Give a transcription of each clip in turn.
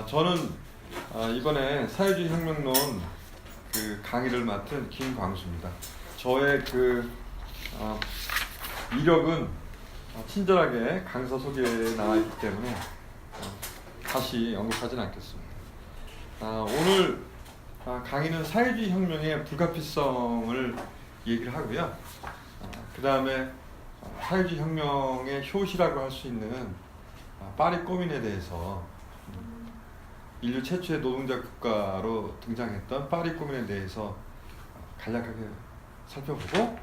저는 이번에 사회주의 혁명론 그 강의를 맡은 김광수입니다. 저의 이력은 친절하게 강서 소개에 나와 있기 때문에 다시 언급하지는 않겠습니다. 오늘 강의는 사회주의 혁명의 불가피성을 얘기를 하고요. 그 다음에 사회주의 혁명의 효시라고 할 수 있는 파리 코뮌에 대해서 인류 최초의 노동자 국가로 등장했던 파리 코뮌에 대해서 간략하게 살펴보고,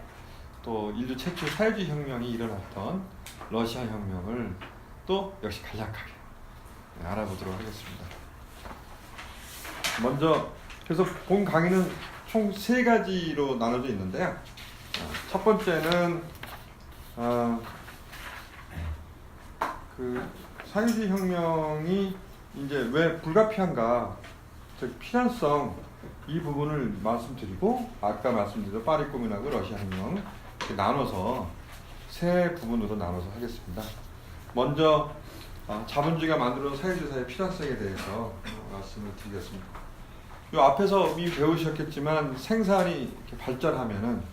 또 인류 최초의 사회주의 혁명이 일어났던 러시아 혁명을 또 역시 간략하게 알아보도록 하겠습니다. 먼저 그래서 본 강의는 총 3가지로 나눠져 있는데요. 첫 번째는 그 사회주의 혁명이 이제 왜 불가피한가, 즉 필연성, 이 부분을 말씀드리고, 아까 말씀드린 파리 코뮌하고 러시아 혁명 이렇게 나눠서 3부분으로 나눠서 하겠습니다. 먼저 자본주의가 만들어온 사회주의 사회의 필연성에 대해서 말씀을 드리겠습니다. 이 앞에서 이미 배우셨겠지만 생산이 이렇게 발전하면은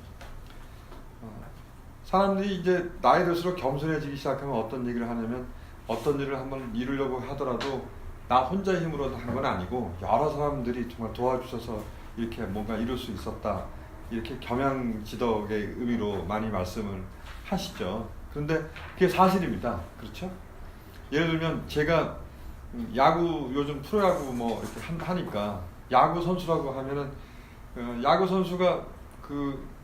사람들이 이제 나이 들수록 겸손해지기 시작하면 어떤 얘기를 하냐면, 어떤 일을 한번 이루려고 하더라도 나 혼자 힘으로 한 건 아니고 여러 사람들이 정말 도와주셔서 이렇게 뭔가 이룰 수 있었다, 이렇게 겸양지덕의 의미로 많이 말씀을 하시죠. 그런데 그게 사실입니다. 그렇죠? 예를 들면 제가 야구, 요즘 프로야구 뭐 이렇게 하니까 야구 선수라고 하면은 야구 선수가 그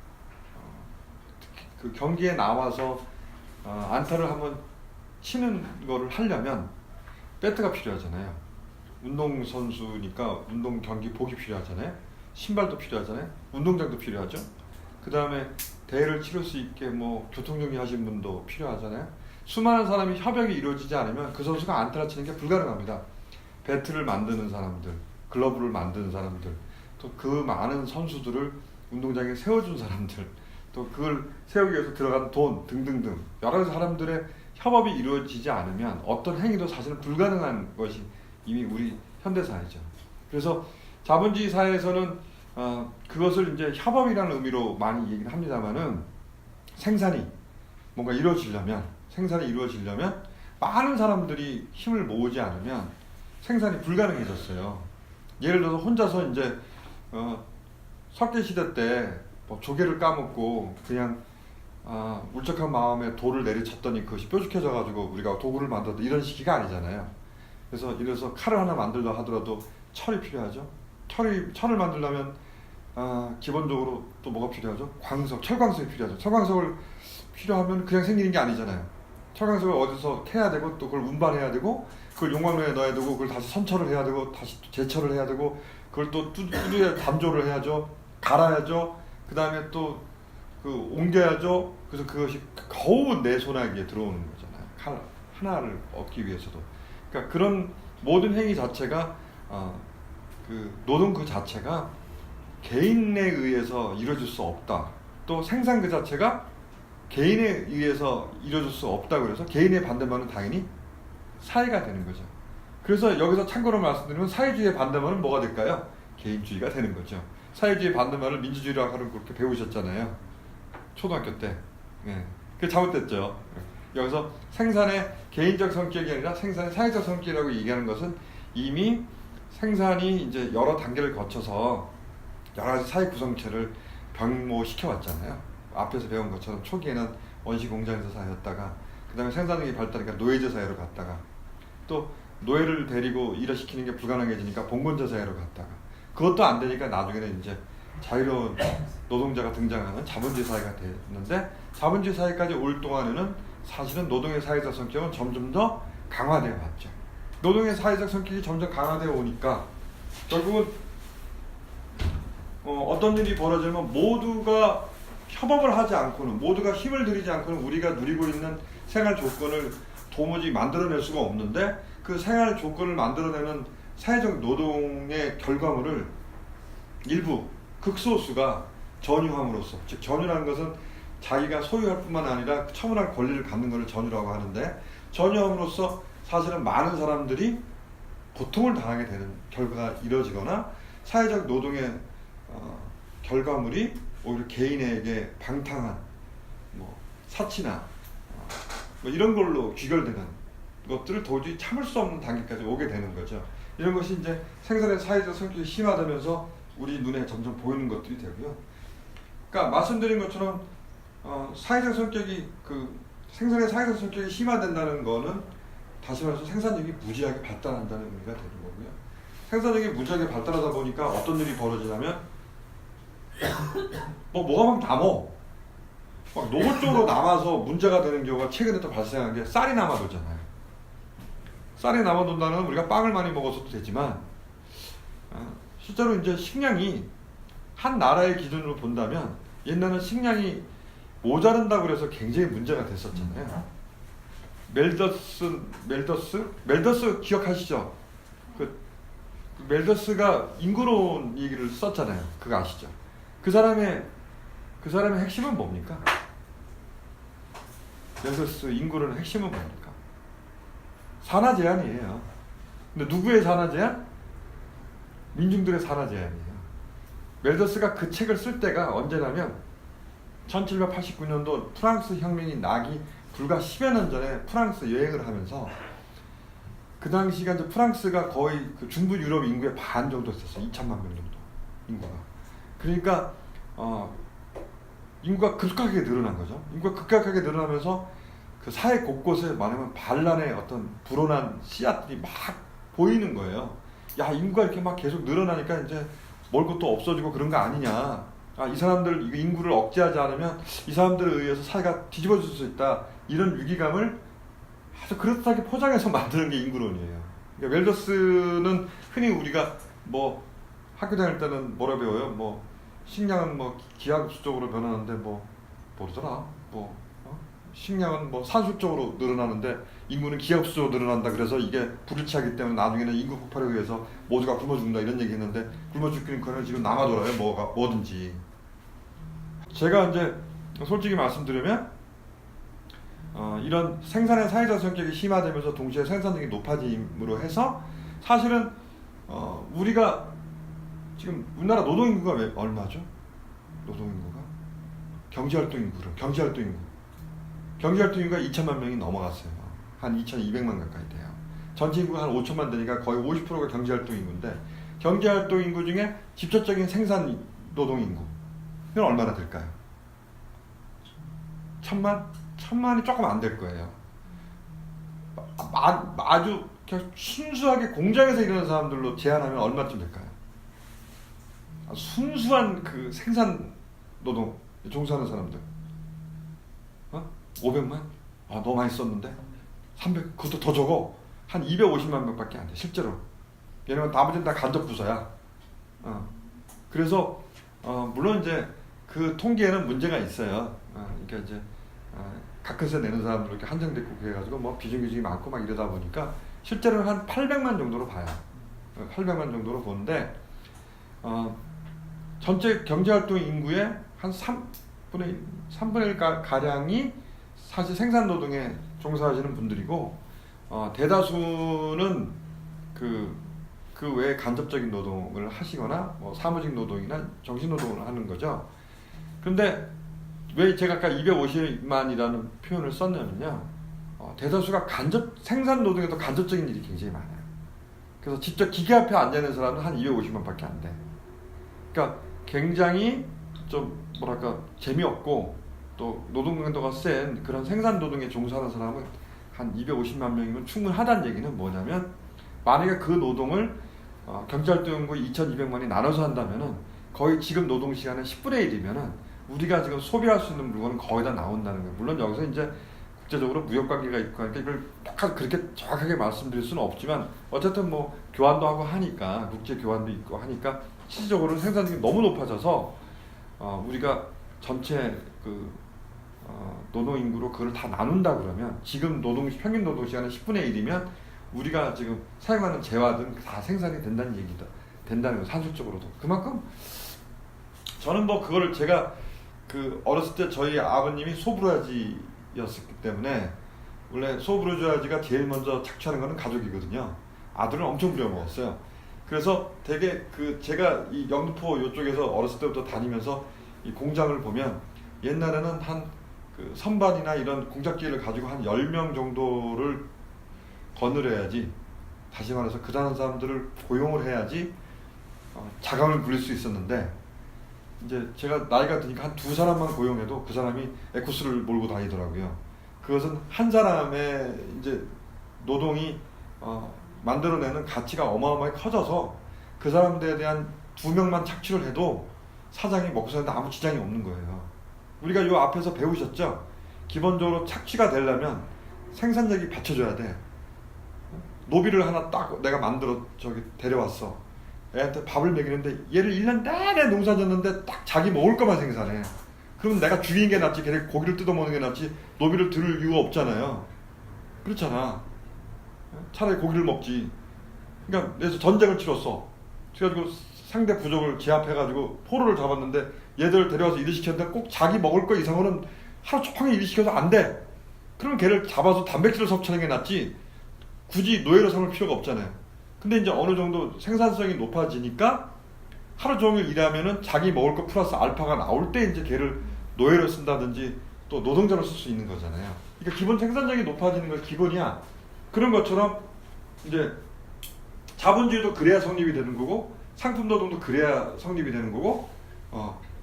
경기에 나와서 안타를 한번 치는 거를 하려면 배트가 필요하잖아요. 운동선수니까 운동 경기 복이 필요하잖아요. 신발도 필요하잖아요. 운동장도 필요하죠. 그 다음에 대회를 치를 수 있게 뭐 교통정리 하신 분도 필요하잖아요. 수많은 사람이 협약이 이루어지지 않으면 그 선수가 안타를 치는 게 불가능합니다. 배트를 만드는 사람들, 글러브를 만드는 사람들, 또 그 많은 선수들을 운동장에 세워준 사람들, 또 그걸 세우기 위해서 들어간 돈 등등등 여러 사람들의 협업이 이루어지지 않으면 어떤 행위도 사실은 불가능한 것이 이미 우리 현대사회죠. 그래서 자본주의 사회에서는 그것을 이제 협업이라는 의미로 많이 얘기를 합니다만은, 생산이 이루어지려면 많은 사람들이 힘을 모으지 않으면 생산이 불가능해졌어요. 예를 들어서 혼자서 이제 석계시대 때 뭐 조개를 까먹고 그냥 울적한 마음에 돌을 내리쳤더니 그것이 뾰족해져 가지고 우리가 도구를 만들었다, 이런 시기가 아니잖아요. 그래서 칼을 하나 만들려 하더라도 철이 필요하죠. 철을 만들려면 기본적으로 또 뭐가 필요하죠? 철광석이 필요하죠. 철광석을 필요하면 그냥 생기는 게 아니잖아요. 철광석을 어디서 캐야 되고, 또 그걸 운반해야 되고, 그걸 용광로에 넣어야 되고, 그걸 다시 선철을 해야 되고, 다시 또 제철을 해야 되고, 그걸 또 두두에 담조를 해야죠. 갈아야죠. 그 다음에 또 옮겨야죠. 그래서 그것이 거우 내 손아귀에 들어오는 거잖아요. 칼 하나를 얻기 위해서도. 그러니까 그런 모든 행위 자체가 노동 그 자체가 개인에 의해서 이루어질 수 없다. 또 생산 그 자체가 개인에 의해서 이루어질 수 없다고 해서 개인의 반대말은 당연히 사회가 되는 거죠. 그래서 여기서 참고로 말씀드리면 사회주의의 반대말은 뭐가 될까요? 개인주의가 되는 거죠. 사회주의의 반대말을 민주주의라고 하는 그렇게 배우셨잖아요. 초등학교 때. 네. 그게 잘못됐죠. 여기서 생산의 개인적 성격이 아니라 생산의 사회적 성격이라고 얘기하는 것은 이미 생산이 이제 여러 단계를 거쳐서 여러 가지 사회 구성체를 변모시켜 왔잖아요. 앞에서 배운 것처럼 초기에는 원시 공장에서 사회였다가, 그 다음에 생산력이 발달하니까 노예제 사회로 갔다가, 또 노예를 데리고 일을 시키는 게 불가능해지니까 봉건제 사회로 갔다가, 그것도 안 되니까 나중에는 이제 자유로운 노동자가 등장하는 자본주의 사회가 됐는데, 자본주의 사회까지 올 동안에는 사실은 노동의 사회적 성격은 점점 더 강화되어 왔죠. 노동의 사회적 성격이 점점 강화되어 오니까 결국은 어떤 일이 벌어지면 모두가 협업을 하지 않고는, 모두가 힘을 들이지 않고는 우리가 누리고 있는 생활 조건을 도무지 만들어낼 수가 없는데, 그 생활 조건을 만들어내는 사회적 노동의 결과물을 일부 극소수가 전유함으로써, 즉 전유라는 것은 자기가 소유할 뿐만 아니라 처분할 권리를 갖는 것을 전유라고 하는데, 전유함으로써 사실은 많은 사람들이 고통을 당하게 되는 결과가 이뤄지거나 사회적 노동의 결과물이 오히려 개인에게 방탕한 뭐 사치나 뭐 이런 걸로 귀결되는 것들을 도저히 참을 수 없는 단계까지 오게 되는 거죠. 이런 것이 이제 생산의 사회적 성격이 심화되면서 우리 눈에 점점 보이는 것들이 되고요. 그러니까 말씀드린 것처럼 사회적 성격이 생산의 사회적 성격이 심화된다는 거는 다시 말해서 생산력이 무지하게 발달한다는 의미가 되는 거고요. 생산력이 무지하게 발달하다 보니까 어떤 일이 벌어지냐면 뭐가 막 남어. 막 노골적으로 남아서 문제가 되는 경우가 최근에 또 발생한 게 쌀이 남아돌잖아요. 쌀이 남아돈다는 건 우리가 빵을 많이 먹어서도 되지만 실제로 이제 식량이 한 나라의 기준으로 본다면 옛날에는 식량이 모자른다고 그래서 굉장히 문제가 됐었잖아요. 멜더스 기억하시죠? 그 멜더스가 인구론 얘기를 썼잖아요. 그거 아시죠? 그 사람의 핵심은 뭡니까? 멜더스 인구론의 핵심은 뭡니까? 산화 제한이에요. 근데 누구의 산화 제한? 민중들의 산화 제한이에요. 멜더스가 그 책을 쓸 때가 언제냐면 1789년도 프랑스 혁명이 나기 불과 10여 년 전에 프랑스 여행을 하면서, 그 당시가 이제 프랑스가 거의 그 중부 유럽 인구의 반 정도 됐었어요. 2천만 명 정도 인구가. 그러니까 인구가 급격하게 늘어난 거죠. 인구가 급격하게 늘어나면서 그 사회 곳곳에 말하면 반란의 어떤 불온한 씨앗들이 막 보이는 거예요. 야, 인구가 이렇게 막 계속 늘어나니까 이제 먹을 것도 없어지고 그런 거 아니냐. 이 사람들 인구를 억제하지 않으면 이 사람들에 의해서 사회가 뒤집어질 수 있다. 이런 위기감을 아주 그럴듯하게 포장해서 만드는 게 인구론이에요. 그러니까 멜더스는 흔히 우리가 뭐 학교 다닐 때는 뭐라 배워요? 뭐 식량은 뭐 기하급수적으로 변하는데 뭐더라? 식량은 뭐 산술적으로 늘어나는데 인구는 기하급수적으로 늘어난다. 그래서 이게 불일치하기 때문에 나중에는 인구 폭발에 의해서 모두가 굶어 죽는다 이런 얘기했는데, 굶어 죽기는 그냥 지금 남아 돌아요. 뭐든지. 제가 이제 솔직히 말씀드리면 이런 생산의 사회적 성격이 심화되면서 동시에 생산력이 높아짐으로 해서 사실은 우리가 지금 우리나라 노동인구가 얼마죠? 노동인구가? 경제활동 인구가 2천만 명이 넘어갔어요. 한 2,200만 가까이 돼요. 전체 인구가 한 5천만 되니까 거의 50%가 경제활동 인구인데, 경제활동 인구 중에 직접적인 생산 노동 인구는 얼마나 될까요? 1,000만? 1,000만이 조금 안 될 거예요. 아주 그냥 순수하게 공장에서 일하는 사람들로 제한하면 얼마쯤 될까요? 순수한 그 생산 노동 종사하는 사람들 500만? 너무 많이 썼는데 300, 그것도 더 적어. 한 250만 명밖에 안 돼 실제로. 왜냐면 나머지는 다 간접 부서야. 그래서 물론 이제 그 통계에는 문제가 있어요. 그러니까 이제 각근세 내는 사람들 이렇게 한정됐고 그래가지고 뭐 비정규직이 많고 막 이러다 보니까 실제로는 한 800만 정도로 봐요. 800만 정도로 보는데 전체 경제활동 인구의 한 3분의 1 가량이 사실 생산노동에 종사하시는 분들이고, 대다수는 그 외에 간접적인 노동을 하시거나 뭐 사무직 노동이나 정신노동을 하는 거죠. 그런데 왜 제가 아까 250만이라는 표현을 썼냐면요, 대다수가 생산 노동에도 간접적인 일이 굉장히 많아요. 그래서 직접 기계 앞에 앉아있는 사람은 한 250만밖에 안 돼. 그러니까 굉장히 좀 뭐랄까 재미없고 또 노동 강도가 센 그런 생산 노동에 종사하는 사람은 한 250만 명이면 충분하다는 얘기는 뭐냐면, 만약에 그 노동을 경제활동 인구 2,200만이 나눠서 한다면은 거의 지금 노동 시간의 10분의 1이면은 우리가 지금 소비할 수 있는 물건은 거의 다 나온다는 거예요. 물론 여기서 이제 국제적으로 무역 관계가 있고 하니까 이걸 그렇게 정확하게 말씀드릴 수는 없지만, 어쨌든 뭐 교환도 하고 하니까, 국제 교환도 있고 하니까 실질적으로는 생산력이 너무 높아져서 우리가 전체 노동 인구로 그걸 다 나눈다 그러면 지금 평균 노동 시간은 10분의 1이면 우리가 지금 사용하는 재화 등 다 생산이 된다는 얘기다. 된다는 거, 산술적으로도. 그만큼 저는 뭐 그거를 제가 그 어렸을 때 저희 아버님이 소부라지였기 때문에 원래 소부르주아지가 제일 먼저 착취하는 거는 가족이거든요. 아들은 엄청 부려먹었어요. 그래서 되게 제가 이 영등포 이쪽에서 어렸을 때부터 다니면서 이 공장을 보면 옛날에는 한 그 선반이나 이런 공작기를 가지고 한 10명 정도를 거느려야지, 다시 말해서 그 다른 사람들을 고용을 해야지 자강을 굴릴 수 있었는데, 이제 제가 나이가 드니까 한 두 사람만 고용해도 그 사람이 에쿠스를 몰고 다니더라고요. 그것은 한 사람의 이제 노동이 만들어내는 가치가 어마어마하게 커져서 그 사람들에 대한 2명만 착취를 해도 사장이 먹고 사는데 아무 지장이 없는 거예요. 우리가 요 앞에서 배우셨죠? 기본적으로 착취가 되려면 생산력이 받쳐줘야 돼. 노비를 하나 딱 내가 만들어 데려왔어. 애한테 밥을 먹이는데 얘를 1년 내내 농사 졌는데 딱 자기 먹을 것만 생산해. 그러면 내가 죽이는 게 낫지, 걔네 고기를 뜯어먹는 게 낫지, 노비를 들을 이유가 없잖아요. 그렇잖아. 차라리 고기를 먹지. 그러니까 그래서 전쟁을 치렀어. 그래가지고 상대 부족을 제압해가지고 포로를 잡았는데 얘들을 데려와서 일을 시켰는데 꼭 자기 먹을 거 이상으로는 하루 종일 일을 시켜서 안 돼. 그러면 걔를 잡아서 단백질을 섭취하는 게 낫지, 굳이 노예로 삼을 필요가 없잖아요. 근데 이제 어느 정도 생산성이 높아지니까 하루 종일 일하면은 자기 먹을 거 플러스 알파가 나올 때 이제 걔를 노예로 쓴다든지 또 노동자로 쓸 수 있는 거잖아요. 그러니까 기본 생산력이 높아지는 건 기본이야. 그런 것처럼 이제 자본주의도 그래야 성립이 되는 거고, 상품 노동도 그래야 성립이 되는 거고,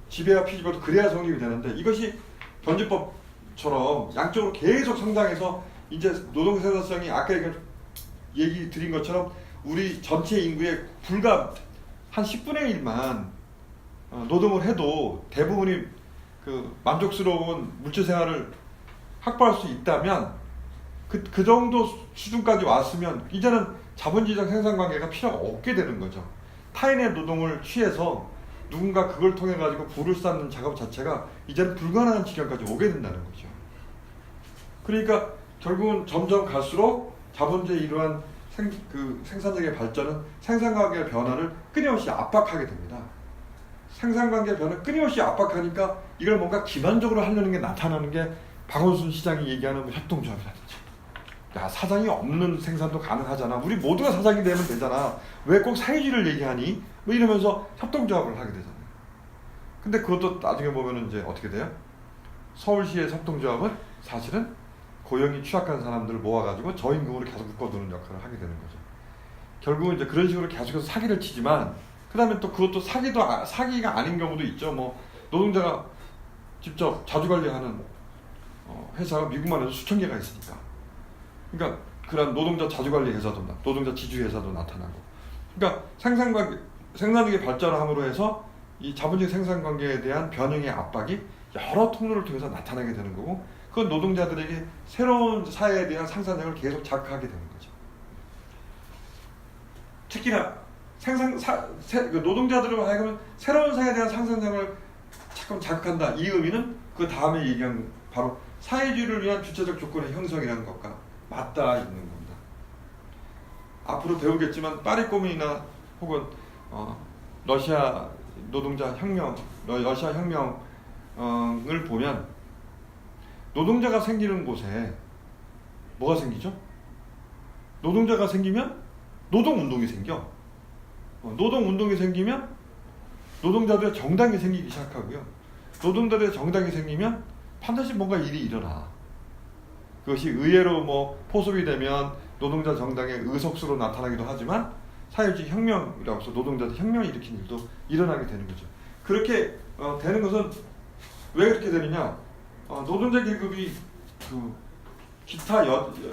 지배와 피지배도 그래야 성립이 되는데, 이것이 변제법처럼 양쪽으로 계속 성장해서 이제 노동 생산성이 아까 얘기 드린 것처럼 우리 전체 인구의 불과 한 10분의 1만 노동을 해도 대부분이 그 만족스러운 물질 생활을 확보할 수 있다면, 그 정도 수준까지 왔으면 이제는 자본주의적 생산관계가 필요가 없게 되는 거죠. 타인의 노동을 취해서 누군가 그걸 통해 가지고 부를 쌓는 작업 자체가 이제는 불가능한 지경까지 오게 된다는 거죠. 그러니까 결국은 점점 갈수록 자본주의의 이러한 생산력의 발전은 생산관계의 변화를 끊임없이 압박하게 됩니다. 생산관계의 변화를 끊임없이 압박하니까 이걸 뭔가 기반적으로 하려는 게 나타나는 게 박원순 시장이 얘기하는 뭐 협동조합이라든지, 야 사장이 없는 생산도 가능하잖아, 우리 모두가 사장이 되면 되잖아, 왜 꼭 사회주의를 얘기하니, 뭐 이러면서 협동조합을 하게 되잖아요. 근데 그것도 나중에 보면은 이제 어떻게 돼요? 서울시의 협동조합은 사실은 고용이 취약한 사람들을 모아가지고 저임금으로 계속 묶어두는 역할을 하게 되는 거죠. 결국은 이제 그런 식으로 계속해서 사기를 치지만, 그 다음에 또 그것도 사기가 아닌 경우도 있죠. 뭐 노동자가 직접 자주관리하는 회사가 미국만 해도 수천 개가 있으니까. 그러니까 그런 노동자 자주관리 회사도, 노동자 지주 회사도 나타나고. 그러니까 생산력의 발전함으로 해서 이 자본주의 생산관계에 대한 변형의 압박이 여러 통로를 통해서 나타나게 되는 거고, 그건 노동자들에게 새로운 사회에 대한 상상력을 계속 자극하게 되는 거죠. 특히나 노동자들을 하여금 새로운 사회에 대한 상상력을 자꾸 자극한다. 이 의미는 그 다음에 얘기한 바로 사회주의를 위한 주체적 조건의 형성이라는 것과 맞닿아 있는 겁니다. 앞으로 배우겠지만 파리코민이나 혹은 러시아 노동자 혁명, 러시아 혁명을 보면 노동자가 생기는 곳에 뭐가 생기죠? 노동자가 생기면 노동운동이 생겨. 노동운동이 생기면 노동자들의 정당이 생기기 시작하고요. 노동자들의 정당이 생기면 반드시 뭔가 일이 일어나. 그것이 의외로 뭐 포섭이 되면 노동자 정당의 의석수로 나타나기도 하지만, 사회주의 혁명이라고 해서 노동자들 혁명을 일으키는 일도 일어나게 되는 거죠. 그렇게 되는 것은 왜 그렇게 되느냐? 노동자 계급이 기타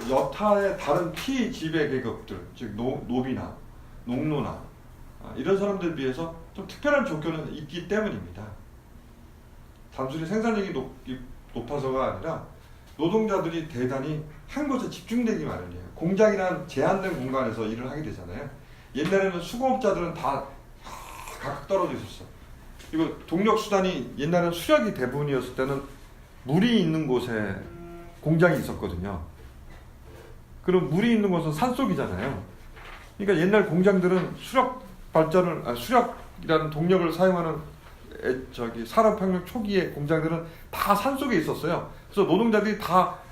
여타의 다른 피지배 계급들, 즉 노비나 농노나 이런 사람들에 비해서 좀 특별한 조건은 있기 때문입니다. 단순히 생산력이 높아서가 아니라 노동자들이 대단히 한 곳에 집중되기 마련이에요. 공장이란 제한된 공간에서 일을 하게 되잖아요. 옛날에는 수공업자들은 다 각각 떨어져 있었어. 그리고 동력 수단이 옛날에는 수력이 대부분이었을 때는 물이 있는 곳에 공장이 있었거든요. 그럼 물이 있는 곳은 산속이잖아요. 그러니까 옛날 공장들은 수력이라는 동력을 사용하는 산업혁명 초기에 공장들은 다 산속에 있었어요. 그래서 노동자들이 다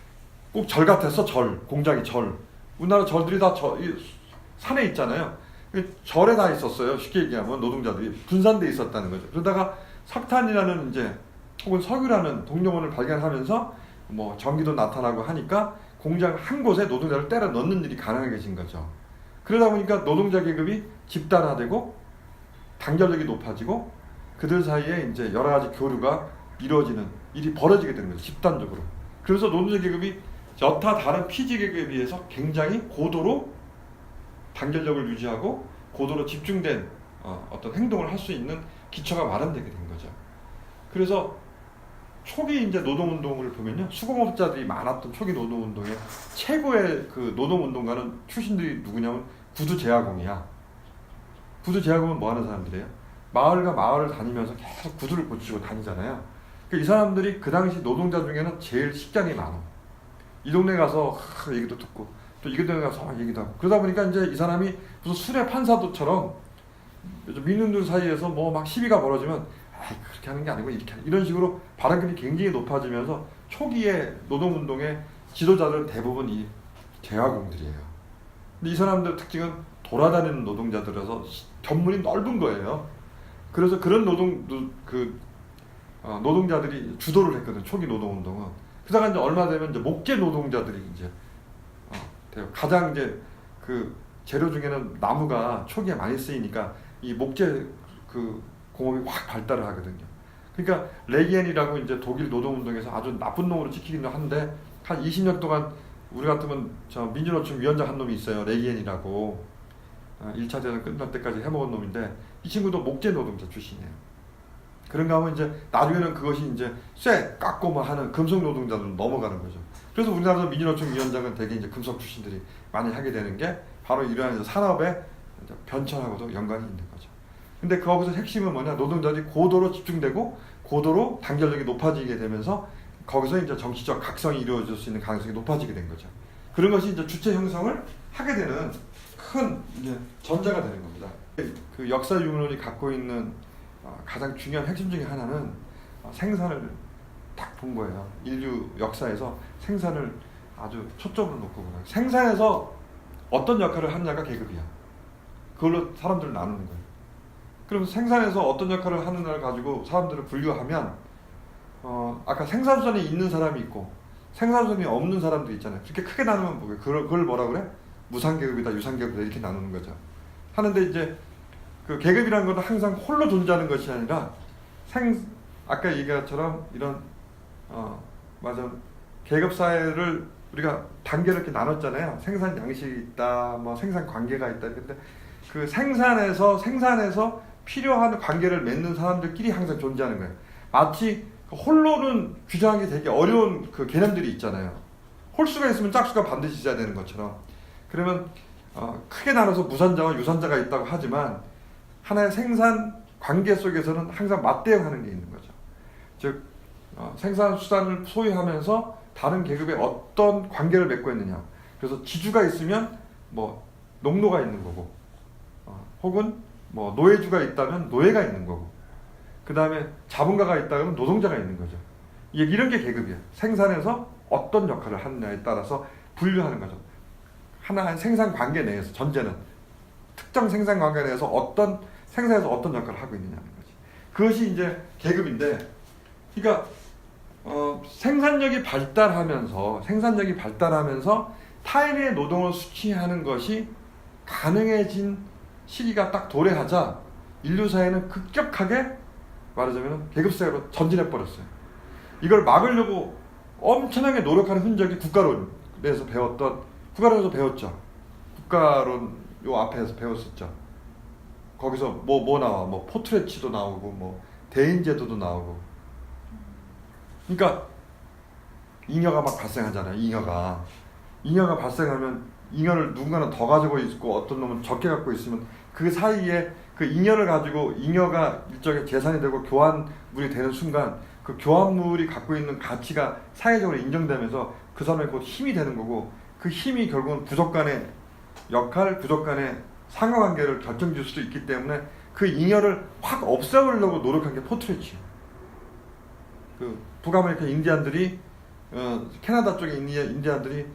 꼭 절 같았어. 공장이 절. 우리나라 절들이 다 산에 있잖아요. 절에 다 있었어요. 쉽게 얘기하면 노동자들이 분산돼 있었다는 거죠. 그러다가 석탄이라는 혹은 석유라는 동력원을 발견하면서 뭐 전기도 나타나고 하니까 공장 한 곳에 노동자를 때려 넣는 일이 가능해진 거죠. 그러다 보니까 노동자 계급이 집단화되고 단결력이 높아지고 그들 사이에 이제 여러 가지 교류가 이루어지는 일이 벌어지게 되는 거죠. 집단적으로. 그래서 노동자 계급이 여타 다른 피지 계급에 비해서 굉장히 고도로 단결력을 유지하고 고도로 집중된 어떤 행동을 할 수 있는 기초가 마련되게 된 거죠. 그래서 초기 이제 노동운동을 보면요, 수공업자들이 많았던 초기 노동운동의 최고의 그 노동운동가는 출신들이 누구냐면 구두제화공이야. 구두제화공은 뭐 하는 사람들이에요? 마을과 마을을 다니면서 계속 구두를 고치고 다니잖아요. 이 사람들이 그 당시 노동자 중에는 제일 식견이 많아. 이 동네 가서 얘기도 듣고 또 이 동네 가서 얘기도 하고 그러다 보니까 이제 이 사람이 무슨 술의 판사도처럼 민중들 사이에서 뭐 막 시비가 벌어지면 그렇게 하는 게 아니고 이렇게 이런 식으로 발언권이 굉장히 높아지면서 초기에 노동운동의 지도자들은 대부분 이 제화공들이에요. 근데 이 사람들 특징은 돌아다니는 노동자들이라서 견문이 넓은 거예요. 그래서 그런 노동자들이 주도를 했거든. 초기 노동운동은. 그러다가 이제 얼마 되면 이제 목재 노동자들이 이제 돼요. 가장 이제 그 재료 중에는 나무가 초기에 많이 쓰이니까 이 목재 공업이 확 발달을 하거든요. 그러니까 레기엔이라고 이제 독일 노동운동에서 아주 나쁜 놈으로 찍히기는 한데 한 20년 동안 우리 같으면 민주노총 위원장 한 놈이 있어요. 레기엔이라고 1차 대전 끝날 때까지 해먹은 놈인데 이 친구도 목재 노동자 출신이에요. 그런가 하면 이제 나중에는 그것이 이제 쇠 깎고 뭐 하는 금속 노동자들로 넘어가는 거죠. 그래서 우리나라 민주노총 위원장은 대개 이제 금속 출신들이 많이 하게 되는 게 바로 이러한 산업의 변천하고도 연관이 있는 거죠. 근데 거기서 핵심은 뭐냐? 노동자들이 고도로 집중되고 고도로 단결력이 높아지게 되면서 거기서 이제 정치적 각성이 이루어질 수 있는 가능성이 높아지게 된 거죠. 그런 것이 이제 주체 형성을 하게 되는 큰 이제 전제가 되는 겁니다. 그 역사 유물론이 갖고 있는 가장 중요한 핵심 중에 하나는 생산을 딱 본 거예요. 인류 역사에서 생산을 아주 초점으로 놓고 보는 거예요. 생산에서 어떤 역할을 하느냐가 계급이야. 그걸로 사람들을 나누는 거예요. 그럼 생산에서 어떤 역할을 하느냐를 가지고 사람들을 분류하면 아까 생산수단에 있는 사람이 있고 생산수단이 없는 사람도 있잖아요. 그렇게 크게 나누면 뭐예요? 그걸 뭐라 그래? 무상계급이다, 유상계급이다 이렇게 나누는 거죠. 하는데 이제 그 계급이라는 건 항상 홀로 존재하는 것이 아니라 아까 얘기한 것처럼 이런 계급 사회를 우리가 단계로 이렇게 나눴잖아요. 생산 양식이 있다, 뭐 생산 관계가 있다. 근데 그 생산에서 필요한 관계를 맺는 사람들끼리 항상 존재하는 거예요. 마치 홀로는 규정하기 되게 어려운 그 개념들이 있잖아요. 홀수가 있으면 짝수가 반드시 있어야 되는 것처럼. 그러면 크게 나눠서 무산자와 유산자가 있다고 하지만 하나의 생산 관계 속에서는 항상 맞대응하는 게 있는 거죠. 즉 생산 수단을 소유하면서 다른 계급에 어떤 관계를 맺고 있느냐. 그래서 지주가 있으면 뭐 농노가 있는 거고, 혹은 뭐 노예주가 있다면 노예가 있는 거고, 그 다음에 자본가가 있다면 노동자가 있는 거죠. 이런 게 계급이야. 생산에서 어떤 역할을 하느냐에 따라서 분류하는 거죠. 하나의 생산 관계 내에서 전제는 특정 생산 관계 내에서 생산에서 어떤 역할을 하고 있느냐는 거지. 그것이 이제 계급인데, 그러니까 생산력이 발달하면서 타인의 노동을 수취하는 것이 가능해진 시기가 딱 도래하자 인류 사회는 급격하게 말하자면 계급사회로 전진해 버렸어요. 이걸 막으려고 엄청나게 노력하는 흔적이 국가론에서 배웠죠. 국가론 요 앞에서 배웠었죠. 거기서 뭐 나와, 뭐 포트레치도 나오고, 뭐 대인제도도 나오고. 그러니까 잉여가 막 발생하잖아요. 잉여가 발생하면 잉여를 누군가는 더 가지고 있고 어떤 놈은 적게 갖고 있으면 그 사이에 그 잉여를 가지고 잉여가 일종의 재산이 되고 교환물이 되는 순간 그 교환물이 갖고 있는 가치가 사회적으로 인정되면서 그 사람의 곧 힘이 되는 거고, 그 힘이 결국은 부족 간의 역할, 부족 간의 상호관계를 결정질 수도 있기 때문에 그 잉여를 확 없애버리려고 노력한 게 포트레치예요. 그 북아메리카 인디안들이 캐나다 쪽에 인디안들이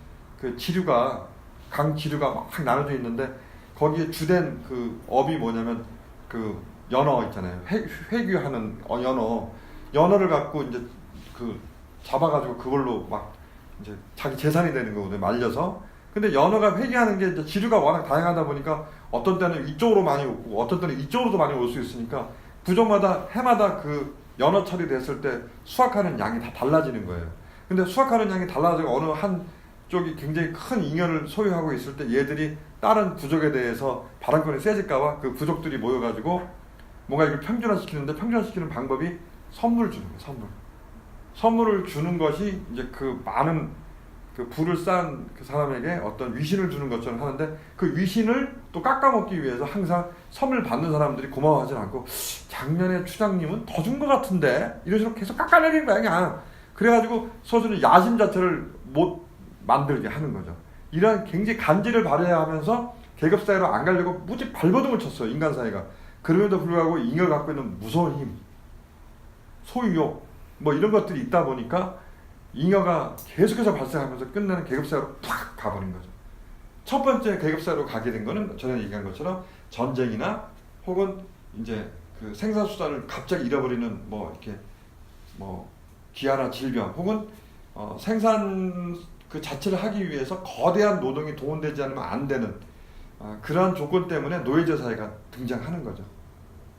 그 지류가 강 지류가 막 나눠져 있는데 거기에 주된 그 업이 뭐냐면 그 연어 있잖아요. 회귀하는 연어를 갖고 이제 그 잡아가지고 그걸로 막 이제 자기 재산이 되는 거거든요. 말려서. 근데 연어가 회귀하는 게 이제 지류가 워낙 다양하다 보니까 어떤 때는 이쪽으로 많이 오고 어떤 때는 이쪽으로도 많이 올 수 있으니까 구조마다 해마다 그 연어 처리됐을 때 수확하는 양이 다 달라지는 거예요. 근데 수확하는 양이 달라지고 어느 한 쪽이 굉장히 큰 잉여를 소유하고 있을 때 얘들이 다른 부족에 대해서 발언권이 세질까봐 그 부족들이 모여가지고 뭔가 이걸 평준화시키는데 평준화시키는 방법이 선물을 주는 거예요. 선물을 주는 것이 이제 그 많은 그 부를 쌓은 그 사람에게 어떤 위신을 주는 것처럼 하는데 그 위신을 또 깎아먹기 위해서 항상 선물 받는 사람들이 고마워하지 않고 작년에 추장님은 더 준 것 같은데 이런 식으로 계속 깎아내리는 거야 그냥. 그래가지고 서술은 야심 자체를 못 만들게 하는 거죠. 이런 굉장히 간지를 발휘하면서 계급 사회로 안 가려고 무지 발버둥을 쳤어요. 인간 사회가. 그럼에도 불구하고 잉여가 갖고 있는 무서운 힘, 소유욕 뭐 이런 것들이 있다 보니까 잉여가 계속해서 발생하면서 끝나는 계급사회로 팍 가버린 거죠. 첫 번째 계급사회로 가게 된 거는 전에 얘기한 것처럼 전쟁이나 혹은 이제 그 생산수단을 갑자기 잃어버리는 뭐 이렇게 뭐 기아나 질병 혹은 생산 그 자체를 하기 위해서 거대한 노동이 동원되지 않으면 안 되는 그러한 조건 때문에 노예제 사회가 등장하는 거죠.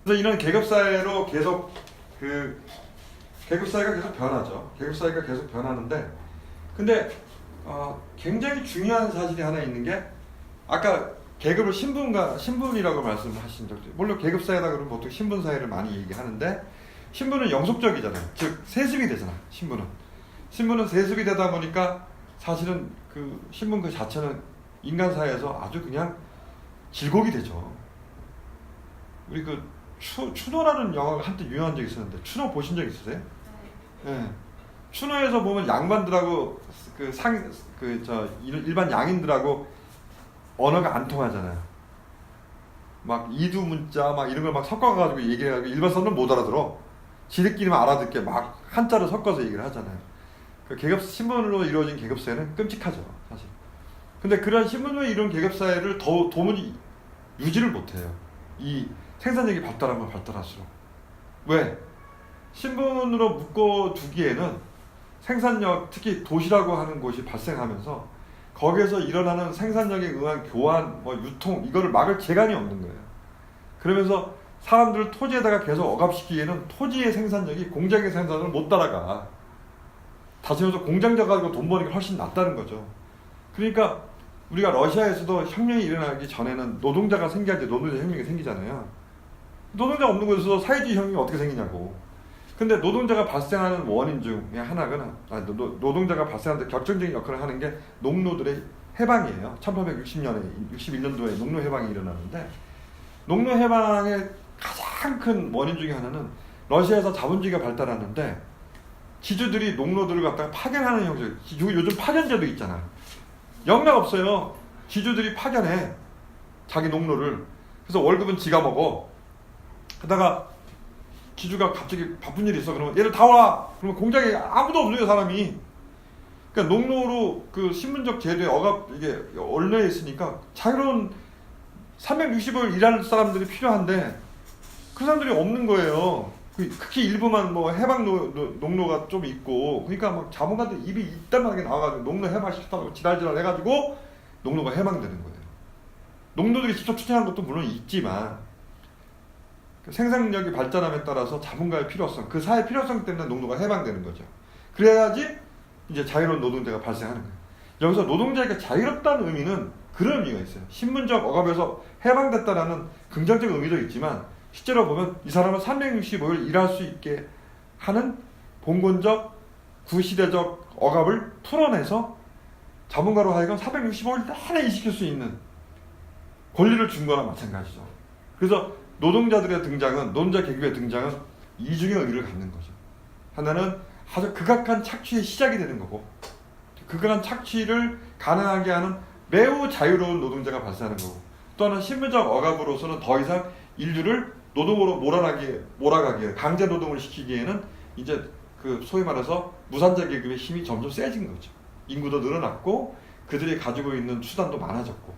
그래서 이런 계급사회로 계속 그 계급사회가 계속 변하죠. 계급사회가 계속 변하는데 근데 굉장히 중요한 사실이 하나 있는 게 아까 계급을 신분이라고 말씀하신 적도 물론 계급사회다 그러면 보통 신분사회를 많이 얘기하는데 신분은 영속적이잖아요. 즉 세습이 되잖아. 신분은 세습이 되다 보니까 사실은 그 신분 그 자체는 인간 사회에서 아주 그냥 질곡이 되죠. 우리 그 추노라는 영화가 한때 유명한 적이 있었는데 추노 보신 적 있으세요? 네. 추노에서 보면 양반들하고 일반 양인들하고 언어가 안 통하잖아요. 막 이두 문자 막 이런 걸 막 섞어가지고 얘기해가지고 일반 사람은 못 알아들어. 지들끼리만 알아듣게 막 한자를 섞어서 얘기를 하잖아요. 그 신분으로 이루어진 계급사회는 끔찍하죠, 사실. 근데 그런 신분으로 이룬 계급사회를 도무지 유지를 못해요. 이 생산력이 발달하면 발달할수록. 왜? 신분으로 묶어두기에는 생산력, 특히 도시라고 하는 곳이 발생하면서 거기에서 일어나는 생산력에 의한 교환, 유통 이거를 막을 재간이 없는 거예요. 그러면서 사람들을 토지에다가 계속 억압시키기에는 토지의 생산력이 공장의 생산을 못 따라가. 다시 말해서 공장자 가지고 돈 버는 게 훨씬 낫다는 거죠. 그러니까 우리가 러시아에서도 혁명이 일어나기 전에는 노동자가 생겨야지 노동자 혁명이 생기잖아요. 노동자 없는 곳에서 사회주의 혁명이 어떻게 생기냐고. 근데 노동자가 발생하는 원인 중에 하나가 노동자가 발생하는 데 결정적인 역할을 하는 게 농노들의 해방이에요. 1861년도에 농노 해방이 일어나는데 농노 해방의 가장 큰 원인 중에 하나는 러시아에서 자본주의가 발달하는데 지주들이 농노들을 갖다가 파견하는 형식. 요즘 파견제도 있잖아. 영락 없어요. 지주들이 파견해. 자기 농노를. 그래서 월급은 지가 먹어. 그러다가 지주가 갑자기 바쁜 일이 있어. 그러면 얘를 다 와. 그러면 공장에 아무도 없어요, 사람이. 그러니까 농노로 그 신분적 제도에 이게 얽려 있으니까 자유로운 365일 일할 사람들이 필요한데 그 사람들이 없는 거예요. 극히 일부만 뭐 해방 농노가 좀 있고, 그러니까 막 자본가들 입이 이딴하게 나와가지고 농노 해방시켰다고 지랄지랄 해가지고 농노가 해방되는 거예요. 농노들이 직접 추진한 것도 물론 있지만 생산력이 발전함에 따라서 자본가의 필요성, 그 사회 필요성 때문에 농노가 해방되는 거죠. 그래야지 이제 자유로운 노동자가 발생하는 거예요. 여기서 노동자가 자유롭다는 의미는 그런 의미가 있어요. 신분적 억압에서 해방됐다라는 긍정적 의미도 있지만 실제로 보면 이 사람은 365일 일할 수 있게 하는 봉건적 구시대적 억압을 풀어내서 자본가로 하여금 365일 내내 일시킬 수 있는 권리를 준 거나 마찬가지죠. 그래서 노동자 계급의 등장은 이중의 의미를 갖는 거죠. 하나는 아주 극악한 착취의 시작이 되는 거고, 극악한 착취를 가능하게 하는 매우 자유로운 노동자가 발생하는 거고, 또 하나는 신분적 억압으로서는 더 이상 인류를 노동으로 몰아가기에 강제 노동을 시키기에는 이제 그 소위 말해서 무산자 계급의 힘이 점점 세진 거죠. 인구도 늘어났고 그들이 가지고 있는 수단도 많아졌고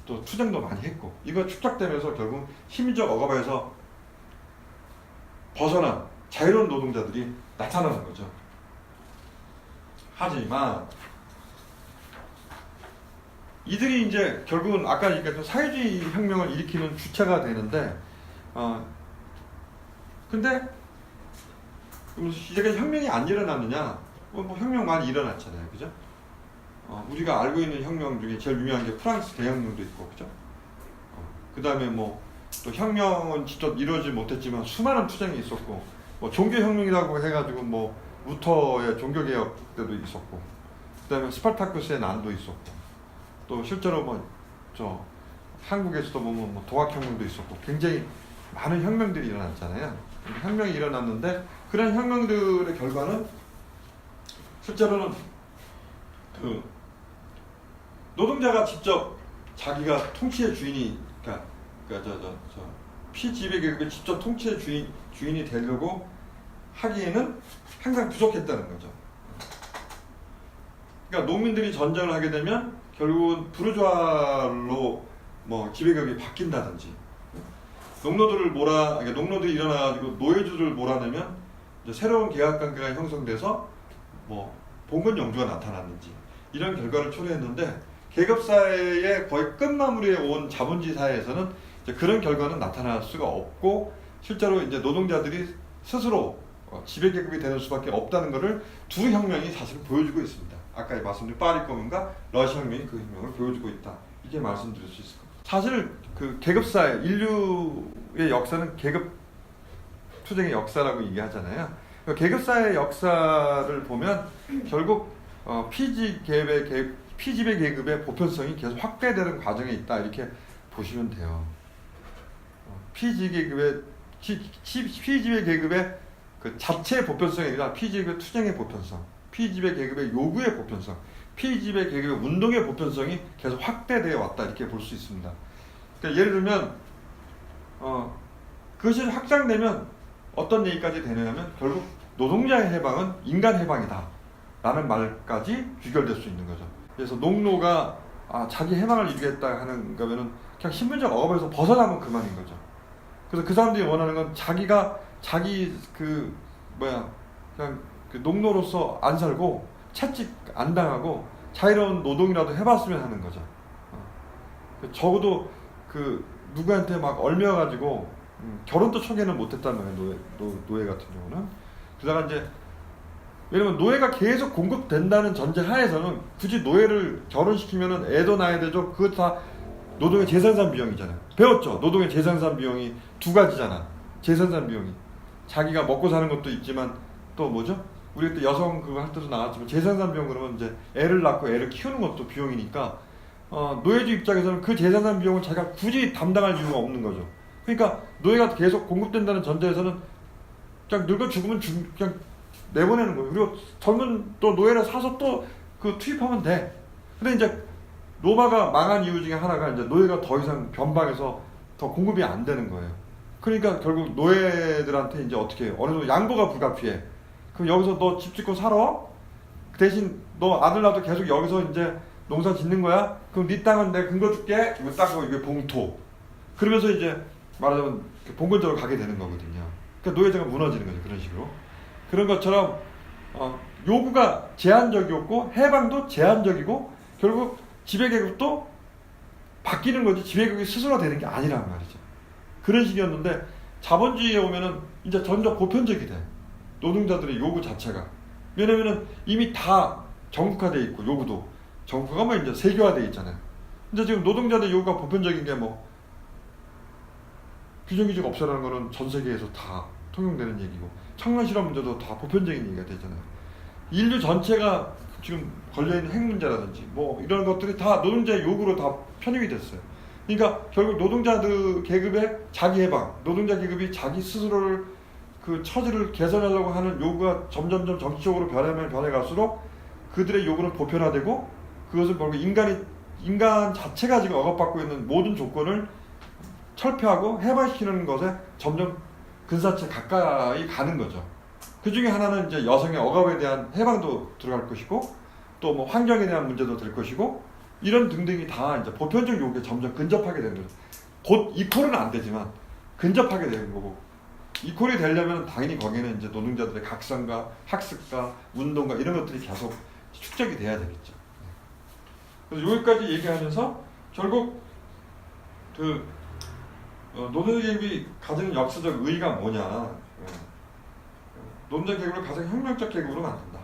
또 투쟁도 많이 했고 이거 축적되면서 결국 심리적 억압에서 벗어난 자유로운 노동자들이 나타나는 거죠. 하지만 이들이 이제 결국은 아까 얘기했던 사회주의 혁명을 일으키는 주체가 되는데 근데 이제까지 혁명이 안 일어났느냐? 뭐 혁명 많이 일어났잖아요, 그죠? 우리가 알고 있는 혁명 중에 제일 유명한 게 프랑스 대혁명도 있고, 그죠? 그 다음에 뭐 또 혁명은 직접 이루어지지 못했지만 수많은 투쟁이 있었고, 뭐 종교혁명이라고 해가지고 뭐 루터의 종교개혁 때도 있었고, 그 다음에 스파르타쿠스의 난도 있었고, 또 실제로 뭐 저 한국에서도 보면 뭐 동학혁명도 있었고, 굉장히 많은 혁명들이 일어났잖아요. 혁명이 일어났는데 그런 혁명들의 결과는 실제로는 그 노동자가 직접 자기가 통치의 주인이 피지배 계급의 직접 통치의 주인이 되려고 하기에는 항상 부족했다는 거죠. 그러니까 농민들이 전쟁을 하게 되면 결국은 부르주아로 뭐 지배격이 바뀐다든지 농노들이 일어나가지고 노예주를 몰아내면 이제 새로운 계약관계가 형성돼서 뭐 봉건 영주가 나타났는지 이런 결과를 초래했는데 계급사회의 거의 끝마무리에 온 자본주의 사회에서는 이제 그런 결과는 나타날 수가 없고 실제로 이제 노동자들이 스스로 지배계급이 되는 수밖에 없다는 것을 두 혁명이 사실 보여주고 있습니다. 아까 말씀드린 파리革命과 러시아 혁명이 그 혁명을 보여주고 있다. 이렇게 말씀드릴 수 있을 겁니다. 사실 그 계급사회, 인류의 역사는 계급 투쟁의 역사라고 얘기하잖아요. 계급사의 역사를 보면 결국 피지배 계급의 보편성이 계속 확대되는 과정에 있다 이렇게 보시면 돼요. 피지배 계급의 그 자체의 보편성이 아니라 피지배 투쟁의 보편성, 피지배 계급의 요구의 보편성, 피지배 계급의 운동의 보편성이 계속 확대되어 왔다 이렇게 볼 수 있습니다. 그러니까 예를 들면 그것이 확장되면 어떤 얘기까지 되냐면 결국 노동자의 해방은 인간 해방이다 라는 말까지 귀결될 수 있는 거죠. 그래서 농노가 자기 해방을 이루겠다 하는 거면은 그냥 신분적 억압에서 벗어나면 그만인 거죠. 그래서 그 사람들이 원하는 건 자기 그냥 그 농노로서 안 살고 채찍 안 당하고 자유로운 노동이라도 해봤으면 하는 거죠. 적어도 그 누구한테 막 얽매여가지고 결혼도 초기에는 못했단 말이에요. 노예 같은 경우는. 그러다가 이제 왜냐면 노예가 계속 공급된다는 전제 하에서는 굳이 노예를 결혼시키면은 애도 낳아야 되죠. 그것 다 노동의 재생산 비용이잖아요. 배웠죠. 노동의 재생산 비용이 두 가지잖아. 재생산 비용이 자기가 먹고 사는 것도 있지만 또 뭐죠? 우리 또 여성 그거 할 때도 나왔지만 재생산 비용 그러면 이제 애를 낳고 애를 키우는 것도 비용이니까 노예주 입장에서는 그 재생산 비용을 자기가 굳이 담당할 이유가 없는 거죠. 그러니까 노예가 계속 공급된다는 전제에서는 그냥 늙어 죽으면 그냥 내보내는 거예요. 그리고 젊은 또 노예를 사서 또 그 투입하면 돼. 근데 이제 로마가 망한 이유 중에 하나가 이제 노예가 더 이상 변방에서 더 공급이 안 되는 거예요. 그러니까 결국 노예들한테 이제 어떻게 해요? 어느 정도 양보가 불가피해. 그럼 여기서 너 집 짓고 살아? 대신 너 아들 낳아도 계속 여기서 이제 농사 짓는 거야? 그럼 네 땅은 내가 근거 줄게. 이거 딱 이게 봉토. 그러면서 이제 말하자면 봉건적으로 가게 되는 거거든요. 그러니까 노예제가 무너지는 거죠. 그런 식으로. 그런 것처럼 요구가 제한적이었고 해방도 제한적이고 결국 지배계급도 바뀌는 거지 지배계급이 스스로 되는 게 아니란 말이죠. 그런 식이었는데 자본주의에 오면은 이제 점점 보편적이 돼. 노동자들의 요구 자체가. 왜냐면은 이미 다 정국화되어 있고 요구도 정국화가 뭐 이제 세계화되어 있잖아요. 근데 지금 노동자들 요구가 보편적인 게 뭐 규정규직 없애라는 거는 전 세계에서 다 통용되는 얘기고 청년 실업 문제도 다 보편적인 얘기가 되잖아요. 인류 전체가 지금 걸려있는 핵 문제라든지 뭐 이런 것들이 다 노동자의 요구로 다 편입이 됐어요. 그러니까 결국 노동자들 계급의 자기 해방, 노동자 계급이 자기 스스로를 그 처지를 개선하려고 하는 요구가 점점점 정치적으로 변해갈수록 그들의 요구는 보편화되고 그것을 결국 인간 자체가 지금 억압받고 있는 모든 조건을 철폐하고 해방시키는 것에 점점 근사체 가까이 가는 거죠. 그 중에 하나는 이제 여성의 억압에 대한 해방도 들어갈 것이고, 또 뭐 환경에 대한 문제도 될 것이고, 이런 등등이 다 이제 보편적 요구에 점점 근접하게 되는 거죠. 곧 이퀄은 안 되지만 근접하게 되는 거고, 이퀄이 되려면 당연히 거기에는 이제 노동자들의 각성과 학습과 운동과 이런 것들이 계속 축적이 돼야 되겠죠. 그래서 여기까지 얘기하면서 결국 노동자 계급이 가지는 역사적 의의가 뭐냐? 노동자 계급을 가장 혁명적 계급으로 만든다.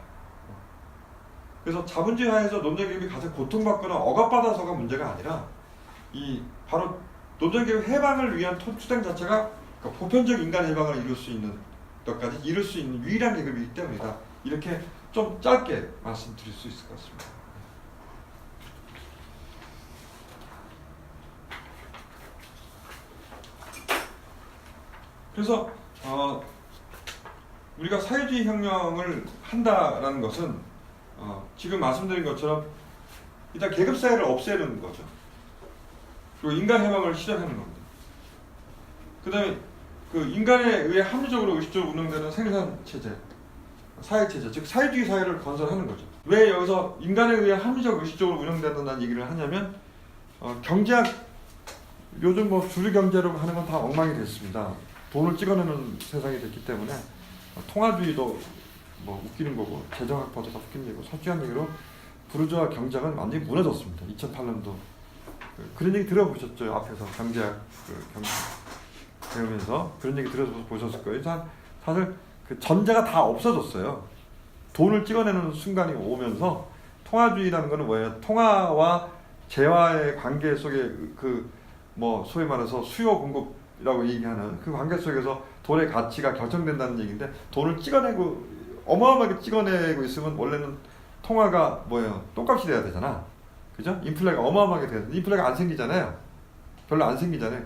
그래서 자본주의 하에서 노동자 계급이 가장 고통받거나 억압받아서가 문제가 아니라 이 바로 노동자 계급 해방을 위한 투쟁 자체가 그러니까 보편적 인간 해방을 이룰 수 있는 것까지 이룰 수 있는 유일한 계급이기 때문이다. 이렇게 좀 짧게 말씀드릴 수 있을 것 같습니다. 그래서 우리가 사회주의 혁명을 한다라는 것은 지금 말씀드린 것처럼 일단 계급사회를 없애는 거죠. 그리고 인간 해방을 실현하는 겁니다. 그 다음에 그 인간에 의해 합리적으로 의식적으로 운영되는 생산체제, 사회체제, 즉 사회주의 사회를 건설하는 거죠. 왜 여기서 인간에 의해 합리적 의식적으로 운영된다는 얘기를 하냐면 경제학, 요즘 뭐 주류경제로 하는 건 다 엉망이 됐습니다. 돈을 찍어내는 세상이 됐기 때문에 통화주의도 뭐 웃기는 거고, 재정학파도 다 웃기는 얘기고, 설주한 얘기로 부르주아 경제학은 완전히 무너졌습니다. 2008년도 그런 얘기 들어보셨죠? 앞에서 경제학 경제 배우면서 그런 얘기 들어보셨을 거예요. 사실 그 전제가 다 없어졌어요. 돈을 찍어내는 순간이 오면서 통화주의라는 거는 뭐예요? 통화와 재화의 관계 속에 뭐 소위 말해서 수요 공급이라고 얘기하는 그 관계 속에서 돈의 가치가 결정된다는 얘기인데, 돈을 찍어내고 어마어마하게 찍어내고 있으면 원래는 통화가 뭐예요? 똥값이 돼야 되잖아. 그죠? 인플레가 어마어마하게 돼야 돼. 인플레가 안 생기잖아요. 별로 안 생기잖아요.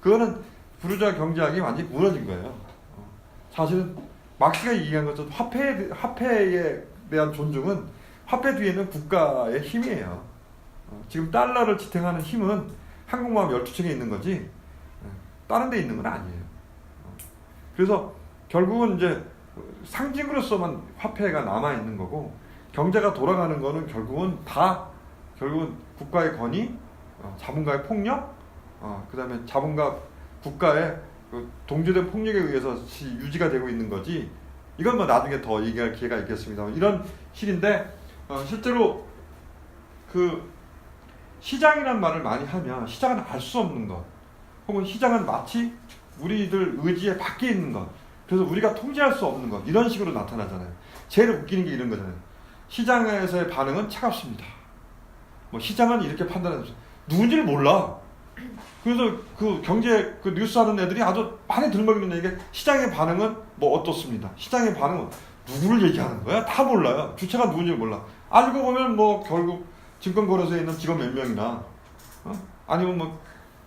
그거는 부르주아 경제학이 완전히 무너진 거예요. 사실은 막스가 얘기한 것처럼 화폐에 대한 존중은 화폐 뒤에는 국가의 힘이에요. 지금 달러를 지탱하는 힘은 한국마음 12층에 있는 거지 다른 데 있는 건 아니에요. 그래서 결국은 이제 상징으로서만 화폐가 남아있는 거고, 경제가 돌아가는 거는 결국은 국가의 권위, 자본가의 폭력, 그 다음에 자본가 국가의 그 동조된 폭력에 의해서 유지가 되고 있는 거지. 이건 뭐 나중에 더 얘기할 기회가 있겠습니다만, 이런 실인데 실제로 그 시장이란 말을 많이 하면 시장은 알 수 없는 것, 혹은 시장은 마치 우리들 의지에 밖에 있는 것, 그래서 우리가 통제할 수 없는 것, 이런 식으로 나타나잖아요. 제일 웃기는 게 이런 거잖아요. 시장에서의 반응은 차갑습니다. 뭐 시장은 이렇게 판단해서 누군지를 몰라. 그래서 그 경제 그 뉴스 하는 애들이 아주 많이 들먹이는 얘기가, 시장의 반응은 뭐 어떻습니다. 시장의 반응은 누구를 얘기하는 거야? 다 몰라요. 주체가 누군지 몰라. 알고 보면 뭐 결국 증권거래소에 있는 직원 몇 명이나 아니면 뭐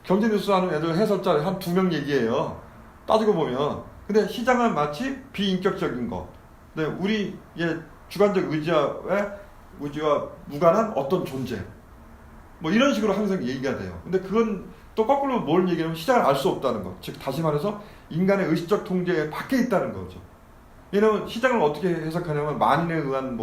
경제 뉴스 하는 애들 해설자 한 2명 얘기해요. 따지고 보면. 근데 시장은 마치 비인격적인 것. 근데 우리의 주관적 의지와 무관한 어떤 존재. 뭐 이런 식으로 항상 얘기가 돼요. 근데 그건 또 거꾸로 뭘 얘기하면 시장을 알 수 없다는 것. 즉 다시 말해서 인간의 의식적 통제 밖에 있다는 거죠. 왜냐면 시장을 어떻게 해석하냐면 만인에 의한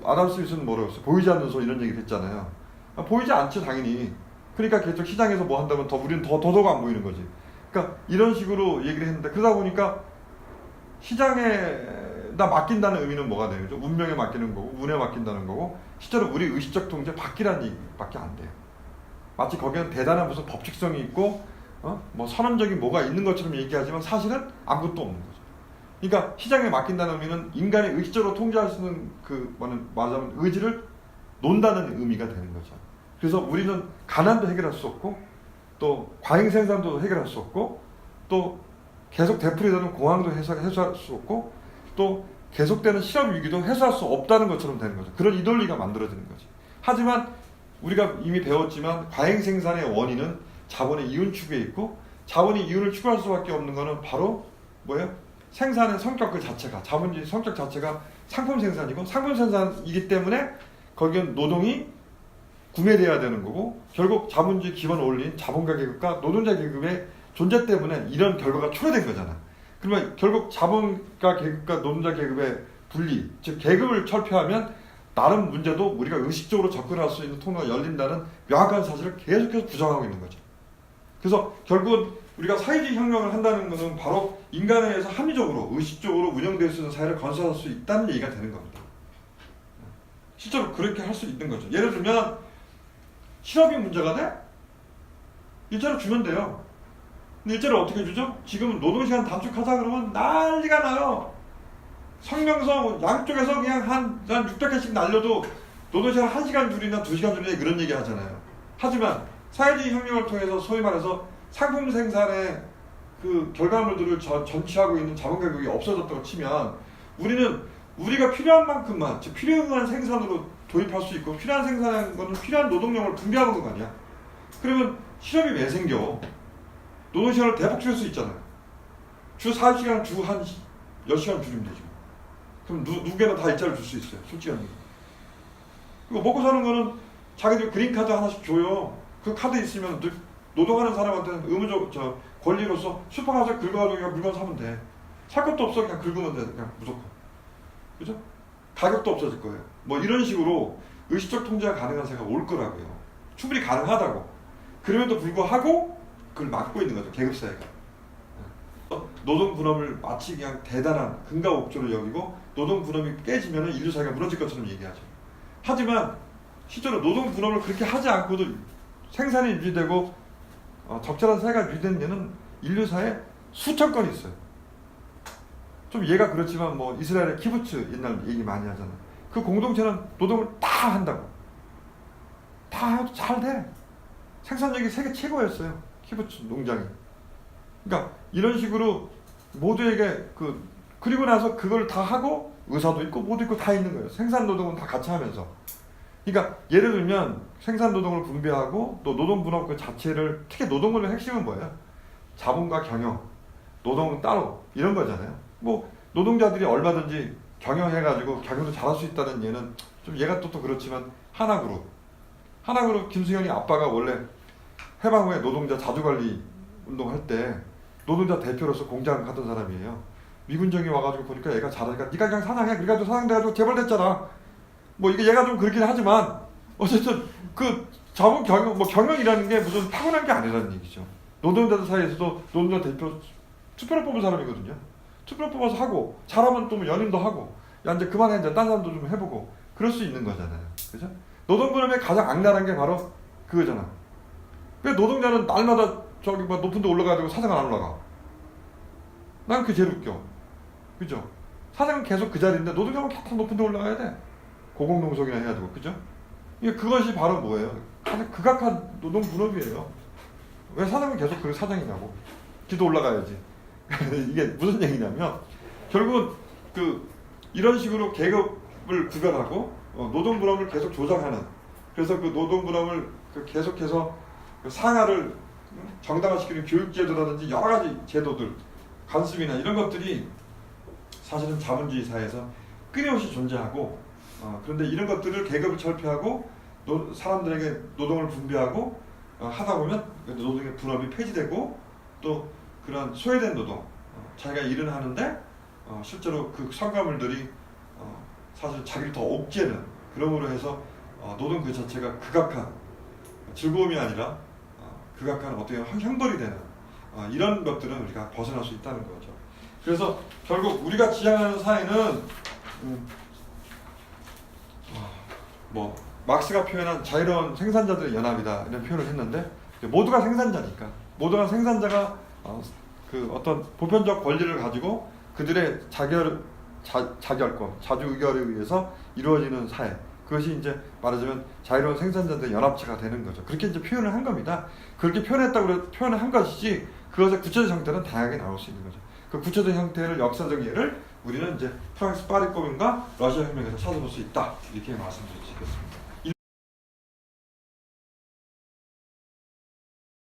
아담 스미스는 뭐라고 했어요? 보이지 않는 소 이런 얘기 했잖아요. 보이지 않죠, 당연히. 그러니까 계속 시장에서 뭐 한다면 우리는 더더욱 안 보이는 거지. 그러니까 이런 식으로 얘기를 했는데, 그러다 보니까 시장에다 맡긴다는 의미는 뭐가 되는 거죠? 운명에 맡기는 거고, 운에 맡긴다는 거고, 실제로 우리 의식적 통제 밖이라는 얘기밖에 안 돼요. 마치 거기는 대단한 무슨 법칙성이 있고, 뭐 선언적인 뭐가 있는 것처럼 얘기하지만 사실은 아무것도 없는 거죠. 그러니까 시장에 맡긴다는 의미는 인간이 의식적으로 통제할 수 있는 말하자면 의지를 논다는 의미가 되는 거죠. 그래서 우리는 가난도 해결할 수 없고, 또 과잉 생산도 해결할 수 없고, 또 계속 되풀이되는 공황도 해소할 수 없고, 또 계속되는 실업 위기도 해소할 수 없다는 것처럼 되는 거죠. 그런 이돌리가 만들어지는 거지. 하지만 우리가 이미 배웠지만 과잉 생산의 원인은 자본의 이윤 추구에 있고, 자본이 이윤을 추구할 수밖에 없는 것은 바로 뭐예요? 생산의 성격 그 자체가, 자본주의 성격 자체가 상품 생산이고, 상품 생산이기 때문에 거기는 노동이 구매돼야 되는 거고 결국 자본주의 기반을 올린 자본가 계급과 노동자 계급의 존재 때문에 이런 결과가 초래된 거잖아. 그러면 결국 자본가 계급과 노동자 계급의 분리, 즉 계급을 철폐하면 다른 문제도 우리가 의식적으로 접근할 수 있는 통로가 열린다는 명확한 사실을 계속해서 부정하고 있는 거죠. 그래서 결국은 우리가 사회주의 혁명을 한다는 것은 바로 인간에 의해서 합리적으로 의식적으로 운영될 수 있는 사회를 건설할 수 있다는 얘기가 되는 겁니다. 실제로 그렇게 할 수 있는 거죠. 예를 들면 실업이 문제가 돼? 일자리 주면 돼요. 근데 일자리를 어떻게 주죠? 지금 노동시간 단축하자 그러면 난리가 나요. 성명서 양쪽에서 그냥 한 600개씩 날려도 노동시간 1시간 줄이나 2시간 줄이나 그런 얘기 하잖아요. 하지만 사회주의 혁명을 통해서 소위 말해서 상품 생산의 그 결과물들을 전취하고 있는 자본가격이 없어졌다고 치면 우리는 우리가 필요한 만큼만, 즉 필요한 생산으로 도입할 수 있고 필요한 생산하는 거는 필요한 노동력을 분배하는 거 아니야. 그러면 실업이 왜 생겨? 노동시간을 대폭 줄일 수 있잖아요. 주 40시간 주 한 10시간 줄이면 되죠. 그럼 누구나 다 일자리를 줄 수 있어요. 솔직한 얘기. 그리고 먹고 사는 거는 자기들 그린카드 하나씩 줘요. 그 카드 있으면 노동하는 사람한테는 의무적 권리로서 슈퍼 가서 긁어가지고 그냥 물건 사면 돼. 살 것도 없어. 그냥 긁으면 돼. 그냥 무조건. 그죠? 가격도 없어질 거예요. 뭐 이런 식으로 의식적 통제가 가능한 사회가 올 거라고요. 충분히 가능하다고. 그럼에도 불구하고 그걸 막고 있는 거죠. 계급사회가. 노동 분업을 마치 그냥 대단한 근가옥조를 여기고 노동 분업이 깨지면 인류사회가 무너질 것처럼 얘기하죠. 하지만 실제로 노동 분업을 그렇게 하지 않고도 생산이 유지되고 적절한 사회가 유지된 예는 인류사에 수천 건 있어요. 좀 얘가 그렇지만 뭐 이스라엘의 키부츠 옛날 얘기 많이 하잖아. 그 공동체는 노동을 다 한다고. 다 해도 잘 돼. 생산력이 세계 최고였어요. 키부츠 농장이. 그러니까 이런 식으로 모두에게 그리고 나서 그걸 다 하고 의사도 있고 모두 있고 다 있는 거예요. 생산 노동은 다 같이 하면서. 그러니까 예를 들면 생산 노동을 분배하고 또 노동 분업 그 자체를 특히 노동 분업의 핵심은 뭐예요? 자본과 경영, 노동은 따로 이런 거잖아요. 뭐 노동자들이 얼마든지 경영해가지고 경영도 잘할 수 있다는 얘는 좀 얘가 또 그렇지만 하나그룹 김수현이 아빠가 원래 해방 후에 노동자 자주관리 운동할 때 노동자 대표로서 공장 갔던 사람이에요. 미군정이 와가지고 보니까 얘가 잘하니까 네가 그냥 사장해. 그래가지고 사장 돼가지고 재벌됐잖아. 뭐 이게 얘가 좀 그렇긴 하지만 어쨌든 그 자본 경영이라는 게 무슨 타고난 게 아니라는 얘기죠. 노동자들 사이에서도 노동자 대표 투표로 뽑은 사람이거든요. 투표로 뽑아서 하고 잘하면 또 연임도 하고 야 이제 그만해 이제 딴 사람도 좀 해보고 그럴 수 있는 거잖아요. 그죠? 노동분업의 가장 악랄한 게 바로 그거잖아. 왜 노동자는 날마다 저기 뭐 높은 데 올라가지고 사장은 안 올라가? 난 그게 제일 웃겨. 그죠? 사장은 계속 그 자리인데 노동자는 계속 높은 데 올라가야 돼. 고공농성이나 해야 되고. 그죠? 그것이 바로 뭐예요? 가장 극악한 노동분업이에요. 왜 사장은 계속 그 사장이냐고. 기도 올라가야지. 이게 무슨 얘기냐면 결국은 이런 식으로 계급을 구별하고 노동분업을 계속 조장하는 그래서 그 노동분업을 계속해서 그 상하를 정당화시키는 교육제도라든지 여러 가지 제도들 관습이나 이런 것들이 사실은 자본주의 사회에서 끊임없이 존재하고 그런데 이런 것들을 계급을 철폐하고 사람들에게 노동을 분배하고 하다 보면 노동의 분업이 폐지되고 또 그런 소외된 노동 자기가 일은 하는데 실제로 그 성과물들이 사실 자기를 더 옥죄는 그러므로 해서 노동 그 자체가 극악한 즐거움이 아니라 극악한 어떻게 형벌이 되는 이런 것들은 우리가 벗어날 수 있다는 거죠. 그래서 결국 우리가 지향하는 사회는 뭐 막스가 표현한 자유로운 생산자들의 연합이다 이런 표현을 했는데 모두가 생산자니까 모두가 생산자가 그 어떤 보편적 권리를 가지고 그들의 자결권, 자주 의결에 의해서 이루어지는 사회 그것이 이제 말하자면 자유로운 생산자들의 연합체가 되는 거죠. 그렇게 이제 표현을 한 겁니다. 그렇게 표현했다고 표현을 한 것이지 그것의 구체적 형태는 다양하게 나올 수 있는 거죠. 그 구체적 형태를 역사적 예를 우리는 이제 프랑스 파리革命과 러시아 혁명에서 찾아볼 수 있다 이렇게 말씀드릴 수 있겠습니다.